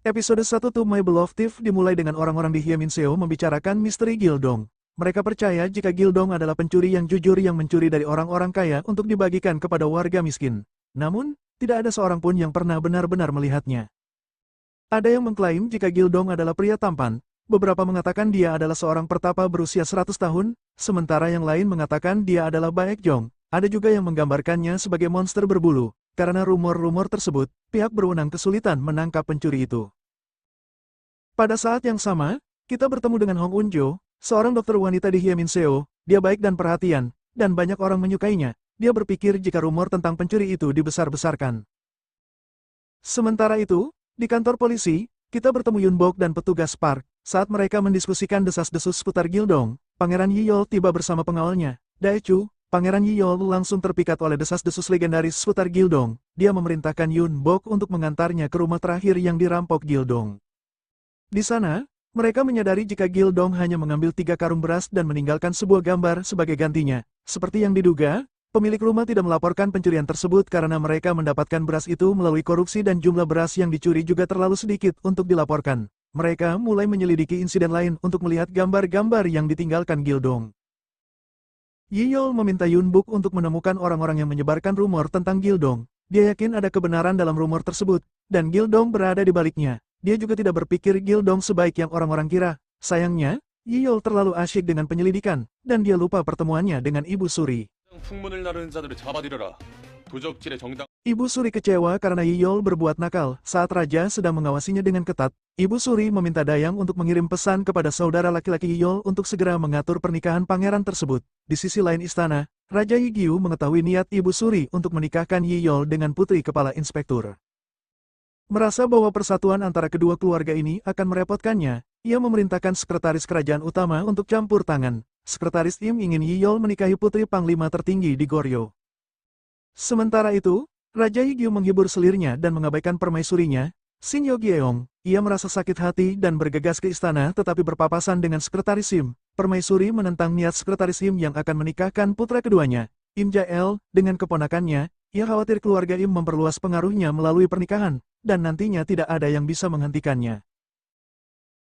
Episode 1 To My Beloved Thief dimulai dengan orang-orang di Hyeminseo membicarakan misteri Gildong. Mereka percaya jika Gildong adalah pencuri yang jujur yang mencuri dari orang-orang kaya untuk dibagikan kepada warga miskin. Namun, tidak ada seorang pun yang pernah benar-benar melihatnya. Ada yang mengklaim jika Gildong adalah pria tampan, beberapa mengatakan dia adalah seorang pertapa berusia 100 tahun, sementara yang lain mengatakan dia adalah Baekjong. Ada juga yang menggambarkannya sebagai monster berbulu. Karena rumor-rumor tersebut, pihak berwenang kesulitan menangkap pencuri itu. Pada saat yang sama, kita bertemu dengan Hong Unjo, seorang dokter wanita di Hyeminseo. Dia baik dan perhatian, dan banyak orang menyukainya. Dia berpikir jika rumor tentang pencuri itu dibesar-besarkan. Sementara itu, di kantor polisi, kita bertemu Yunbok dan petugas Park. Saat mereka mendiskusikan desas-desus seputar Gildong, Pangeran Yiyol tiba bersama pengawalnya, Daechu. Pangeran Yiyol langsung terpikat oleh desas-desus legendaris seputar Gildong. Dia memerintahkan Yunbok untuk mengantarnya ke rumah terakhir yang dirampok Gildong. Di sana, mereka menyadari jika Gildong hanya mengambil 3 karung beras dan meninggalkan sebuah gambar sebagai gantinya. Seperti yang diduga, pemilik rumah tidak melaporkan pencurian tersebut karena mereka mendapatkan beras itu melalui korupsi dan jumlah beras yang dicuri juga terlalu sedikit untuk dilaporkan. Mereka mulai menyelidiki insiden lain untuk melihat gambar-gambar yang ditinggalkan Gildong. Yiyol meminta Yunbok untuk menemukan orang-orang yang menyebarkan rumor tentang Gildong. Dia yakin ada kebenaran dalam rumor tersebut, dan Gildong berada di baliknya. Dia juga tidak berpikir Gildong sebaik yang orang-orang kira. Sayangnya, Yiyol terlalu asyik dengan penyelidikan, dan dia lupa pertemuannya dengan Ibu Suri. Ibu Suri kecewa karena Yiyol berbuat nakal. Saat raja sedang mengawasinya dengan ketat, Ibu Suri meminta Dayang untuk mengirim pesan kepada saudara laki-laki Yiyol untuk segera mengatur pernikahan pangeran tersebut. Di sisi lain istana, Raja Yigyu mengetahui niat Ibu Suri untuk menikahkan Yiyol dengan putri kepala inspektur. Merasa bahwa persatuan antara kedua keluarga ini akan merepotkannya, ia memerintahkan sekretaris kerajaan utama untuk campur tangan. Sekretaris Im ingin Yiyol menikahi putri panglima tertinggi di Goryeo. Sementara itu, Raja Yigyu menghibur selirnya dan mengabaikan permaisurinya, Shin Yogyeong. Ia merasa sakit hati dan bergegas ke istana tetapi berpapasan dengan sekretaris Im. Permaisuri menentang niat sekretaris Im yang akan menikahkan putra keduanya, Im Jae-el, dengan keponakannya. Ia khawatir keluarga Im memperluas pengaruhnya melalui pernikahan, dan nantinya tidak ada yang bisa menghentikannya.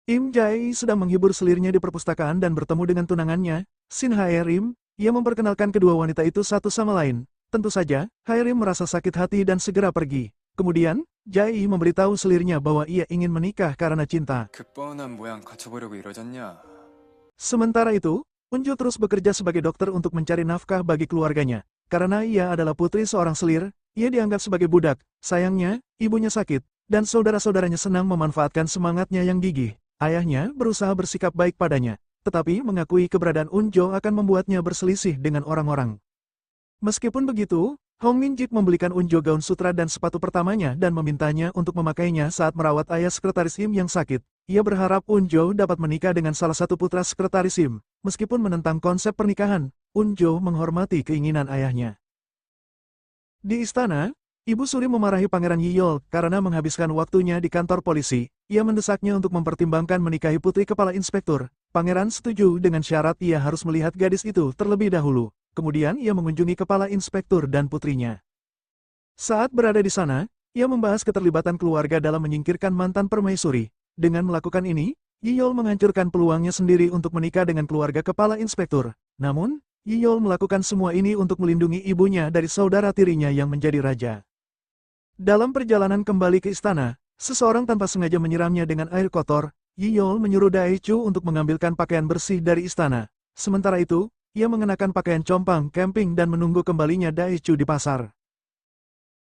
Im Jae sedang menghibur selirnya di perpustakaan dan bertemu dengan tunangannya, Shin Hae-rim. Ia memperkenalkan kedua wanita itu satu sama lain. Tentu saja, Hae-rim merasa sakit hati dan segera pergi. Kemudian, Jae memberitahu selirnya bahwa ia ingin menikah karena cinta. Sementara itu, Unjo terus bekerja sebagai dokter untuk mencari nafkah bagi keluarganya. Karena ia adalah putri seorang selir, ia dianggap sebagai budak. Sayangnya, ibunya sakit, dan saudara-saudaranya senang memanfaatkan semangatnya yang gigih. Ayahnya berusaha bersikap baik padanya, tetapi mengakui keberadaan Unjo akan membuatnya berselisih dengan orang-orang. Meskipun begitu, Hong Min-jik membelikan Unjo gaun sutra dan sepatu pertamanya dan memintanya untuk memakainya saat merawat ayah sekretaris Im yang sakit. Ia berharap Unjo dapat menikah dengan salah satu putra sekretaris Im. Meskipun menentang konsep pernikahan, Unjo menghormati keinginan ayahnya. Di istana, Ibu Suri memarahi Pangeran Yiyol karena menghabiskan waktunya di kantor polisi. Ia mendesaknya untuk mempertimbangkan menikahi putri kepala inspektur. Pangeran setuju dengan syarat ia harus melihat gadis itu terlebih dahulu. Kemudian ia mengunjungi kepala inspektur dan putrinya. Saat berada di sana, ia membahas keterlibatan keluarga dalam menyingkirkan mantan permaisuri. Dengan melakukan ini, Yiyol menghancurkan peluangnya sendiri untuk menikah dengan keluarga kepala inspektur. Namun, Yiyol melakukan semua ini untuk melindungi ibunya dari saudara tirinya yang menjadi raja. Dalam perjalanan kembali ke istana, seseorang tanpa sengaja menyiramnya dengan air kotor. Yiyol menyuruh Daechu untuk mengambilkan pakaian bersih dari istana. Sementara itu, ia mengenakan pakaian compang camping dan menunggu kembalinya Daechu di pasar.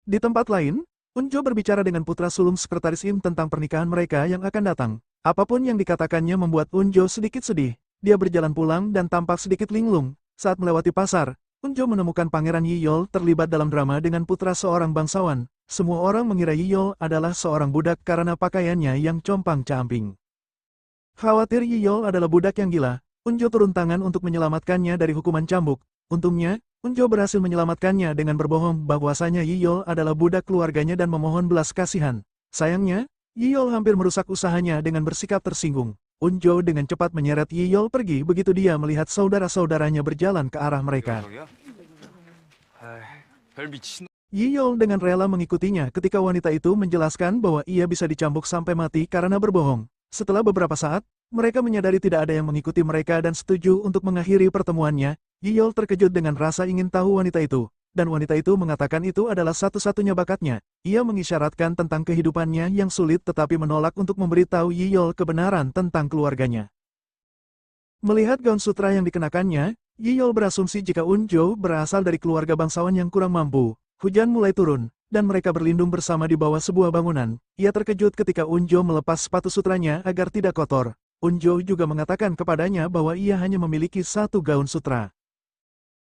Di tempat lain, Unjo berbicara dengan putra sulung sekretaris Im tentang pernikahan mereka yang akan datang. Apapun yang dikatakannya membuat Unjo sedikit sedih. Dia berjalan pulang dan tampak sedikit linglung. Saat melewati pasar, Unjo menemukan Pangeran Yiyol terlibat dalam drama dengan putra seorang bangsawan. Semua orang mengira Yiyol adalah seorang budak karena pakaiannya yang compang-camping. Khawatir Yiyol adalah budak yang gila, Unjo turun tangan untuk menyelamatkannya dari hukuman cambuk. Untungnya, Unjo berhasil menyelamatkannya dengan berbohong bahwasanya Yiyol adalah budak keluarganya dan memohon belas kasihan. Sayangnya, Yiyol hampir merusak usahanya dengan bersikap tersinggung. Unjo dengan cepat menyeret Yiyol pergi begitu dia melihat saudara-saudaranya berjalan ke arah mereka. Yiyol dengan rela mengikutinya ketika wanita itu menjelaskan bahwa ia bisa dicambuk sampai mati karena berbohong. Setelah beberapa saat, mereka menyadari tidak ada yang mengikuti mereka dan setuju untuk mengakhiri pertemuannya. Yiyol terkejut dengan rasa ingin tahu wanita itu, dan wanita itu mengatakan itu adalah satu-satunya bakatnya. Ia mengisyaratkan tentang kehidupannya yang sulit tetapi menolak untuk memberitahu Yiyol kebenaran tentang keluarganya. Melihat gaun sutra yang dikenakannya, Yiyol berasumsi jika Unjo berasal dari keluarga bangsawan yang kurang mampu. Hujan mulai turun, dan mereka berlindung bersama di bawah sebuah bangunan. Ia terkejut ketika Unjo melepas sepatu sutranya agar tidak kotor. Unjo juga mengatakan kepadanya bahwa ia hanya memiliki satu gaun sutra.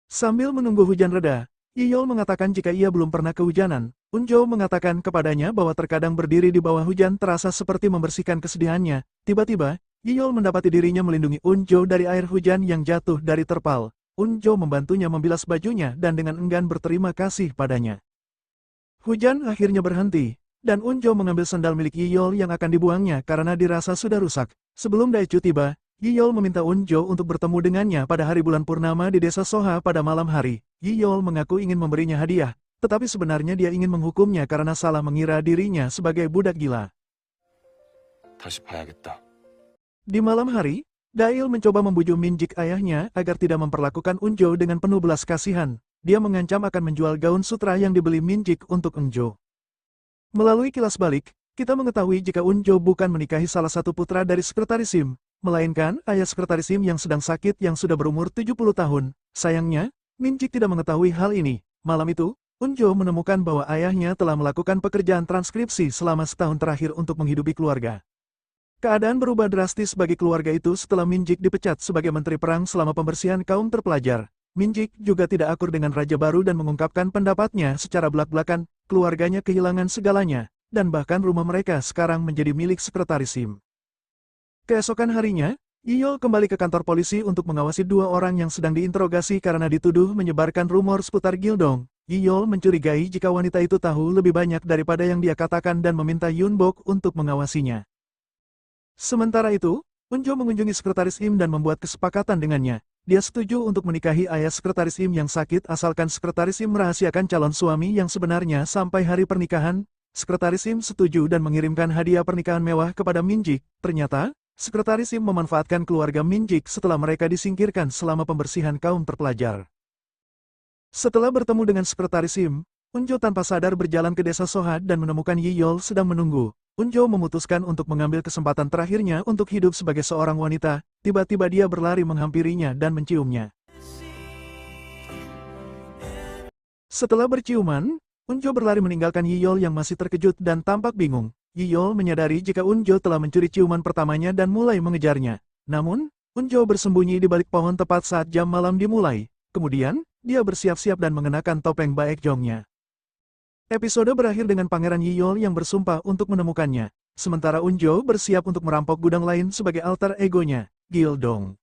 Sambil menunggu hujan reda, Yiyol mengatakan jika ia belum pernah kehujanan. Unjo mengatakan kepadanya bahwa terkadang berdiri di bawah hujan terasa seperti membersihkan kesedihannya. Tiba-tiba, Yiyol mendapati dirinya melindungi Unjo dari air hujan yang jatuh dari terpal. Unjo membantunya membilas bajunya dan dengan enggan berterima kasih padanya. Hujan akhirnya berhenti, dan Unjo mengambil sandal milik Yiyol yang akan dibuangnya karena dirasa sudah rusak. Sebelum Daechu tiba, Yiyol meminta Unjo untuk bertemu dengannya pada hari bulan purnama di desa Soha pada malam hari. Yiyol mengaku ingin memberinya hadiah, tetapi sebenarnya dia ingin menghukumnya karena salah mengira dirinya sebagai budak gila. Di malam hari, Dail mencoba membujuk Minjik ayahnya agar tidak memperlakukan Unjo dengan penuh belas kasihan. Dia mengancam akan menjual gaun sutra yang dibeli Minjik untuk Unjo. Melalui kilas balik, kita mengetahui jika Unjo bukan menikahi salah satu putra dari Sekretaris Sim, melainkan ayah Sekretaris Sim yang sedang sakit yang sudah berumur 70 tahun. Sayangnya, Minjik tidak mengetahui hal ini. Malam itu, Unjo menemukan bahwa ayahnya telah melakukan pekerjaan transkripsi selama setahun terakhir untuk menghidupi keluarga. Keadaan berubah drastis bagi keluarga itu setelah Minjik dipecat sebagai menteri perang selama pembersihan kaum terpelajar. Minjik juga tidak akur dengan raja baru dan mengungkapkan pendapatnya secara belak-belakan. Keluarganya kehilangan segalanya, dan bahkan rumah mereka sekarang menjadi milik Sekretaris Sim. Keesokan harinya, Yiyol kembali ke kantor polisi untuk mengawasi dua orang yang sedang diinterogasi karena dituduh menyebarkan rumor seputar Gildong. Yiyol mencurigai jika wanita itu tahu lebih banyak daripada yang dia katakan dan meminta Yunbok untuk mengawasinya. Sementara itu, Unjo mengunjungi Sekretaris Im dan membuat kesepakatan dengannya. Dia setuju untuk menikahi ayah Sekretaris Im yang sakit asalkan Sekretaris Im merahasiakan calon suami yang sebenarnya sampai hari pernikahan. Sekretaris Im setuju dan mengirimkan hadiah pernikahan mewah kepada Minjik. Ternyata, Sekretaris Im memanfaatkan keluarga Minjik setelah mereka disingkirkan selama pembersihan kaum terpelajar. Setelah bertemu dengan Sekretaris Im, Unjo tanpa sadar berjalan ke desa Soha dan menemukan Yiyol sedang menunggu. Unjo memutuskan untuk mengambil kesempatan terakhirnya untuk hidup sebagai seorang wanita. Tiba-tiba dia berlari menghampirinya dan menciumnya. Setelah berciuman, Unjo berlari meninggalkan Yiyol yang masih terkejut dan tampak bingung. Yiyol menyadari jika Unjo telah mencuri ciuman pertamanya dan mulai mengejarnya. Namun, Unjo bersembunyi di balik pohon tepat saat jam malam dimulai. Kemudian, dia bersiap-siap dan mengenakan topeng Baekjongnya. Episode berakhir dengan Pangeran Yiyol yang bersumpah untuk menemukannya. Sementara Unjo bersiap untuk merampok gudang lain sebagai alter egonya, Gildong.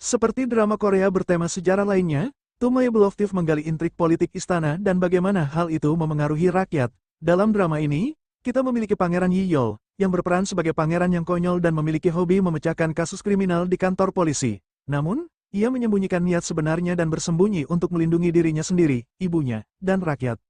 Seperti drama Korea bertema sejarah lainnya, Tomoe Beloved menggali intrik politik istana dan bagaimana hal itu memengaruhi rakyat. Dalam drama ini, kita memiliki Pangeran Yiyol, yang berperan sebagai pangeran yang konyol dan memiliki hobi memecahkan kasus kriminal di kantor polisi. Namun, ia menyembunyikan niat sebenarnya dan bersembunyi untuk melindungi dirinya sendiri, ibunya, dan rakyat.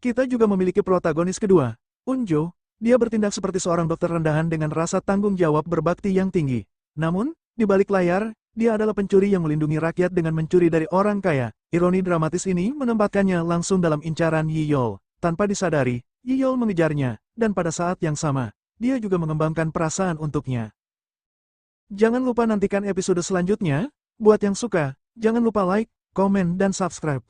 Kita juga memiliki protagonis kedua, Unjo. Dia bertindak seperti seorang dokter rendahan dengan rasa tanggung jawab berbakti yang tinggi. Namun, di balik layar, dia adalah pencuri yang melindungi rakyat dengan mencuri dari orang kaya. Ironi dramatis ini menempatkannya langsung dalam incaran Yiyol. Tanpa disadari, Yiyol mengejarnya, dan pada saat yang sama, dia juga mengembangkan perasaan untuknya. Jangan lupa nantikan episode selanjutnya. Buat yang suka, jangan lupa like, komen, dan subscribe.